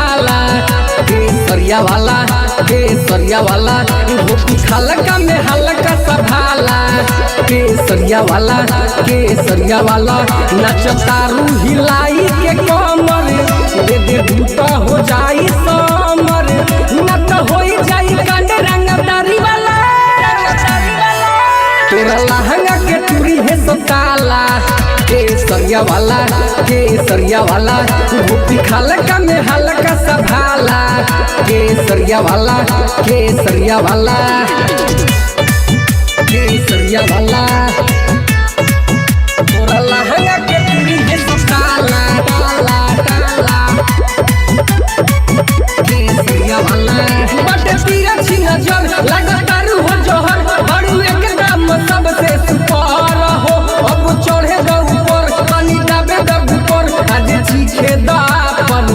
संभाला केसरिया वाला धोती हल्का में हल्का संभाला केसरिया वाला नचतारू हिलाई के कमर दे दे बूटा हो जाई समर न तो हो जाई कंड रंगदारी वाला तोरा लहंगा के चूड़ी है सताला केसरिया वाला धोती हल्का में हल्का संभाला केसरिया वाला तोरा लहंगा के चूड़ी है सताला केसरिया वाला बटे पीरा छी नजर लगातार हो जोहर बड़ू एकदम सबसे सुपर हो अब चढ़े दो ऊपर पानी डाबे दो ऊपर आज चीखे दापन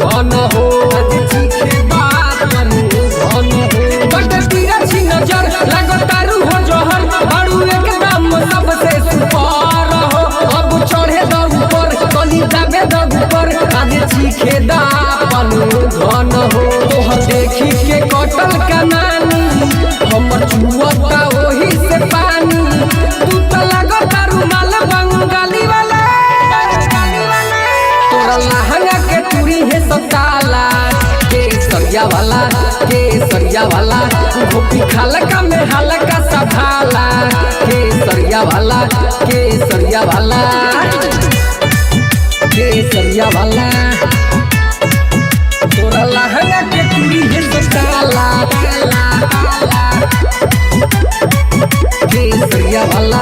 घन हो बटे पीरा छी नजर लगातार हो जोहर बड़ू एकदम सबसे सुपर हो अब चढ़े दो ऊपर पानी डाबे दो ऊपर आज चीखे दापन घन हो तोहर देखी के कटल कनानी हमर छुअता ओही से पानी तू तो लगता रुमाल बंगाली वाला तोरा लहंगा के चूड़ी है सताला केसरिया वाला धोती हल्का में हल्का संभाला केसरिया वाला तोरा लहंगा के चूड़ी है सताला केसरिया वाला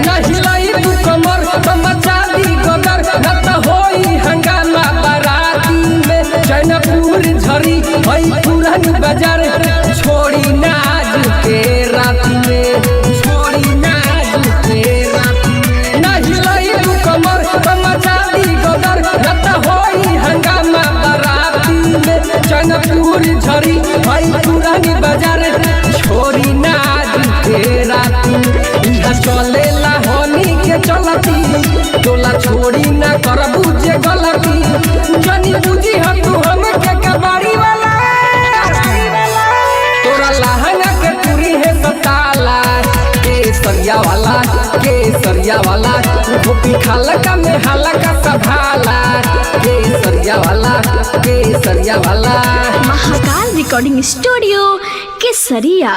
नहीं लाई तू कमर तो मचा दी गदर न तो होई हंगामा बाराती में चैनपुर झरी हई पुरानी बाजार छोड़ी नाज के राती में नहीं लाई तू कमर तो मचा दी गदर न तो होई हंगामा बाराती में चैनपुर झरी हई पुरानी बाजार छोड़ी नाज के राती इहाँ चलेला होनी के चलती तोला छोड़ी ना करबू जे गलती जनी बुझी हम तू हम के कबाड़ी वाला तोरा लहंगा के चूड़ी है सताला केसरिया वाला धोती हल्का में हल्का संभाला केसरिया वाला महाकाल रिकॉर्डिंग स्टूडियो केसरिया।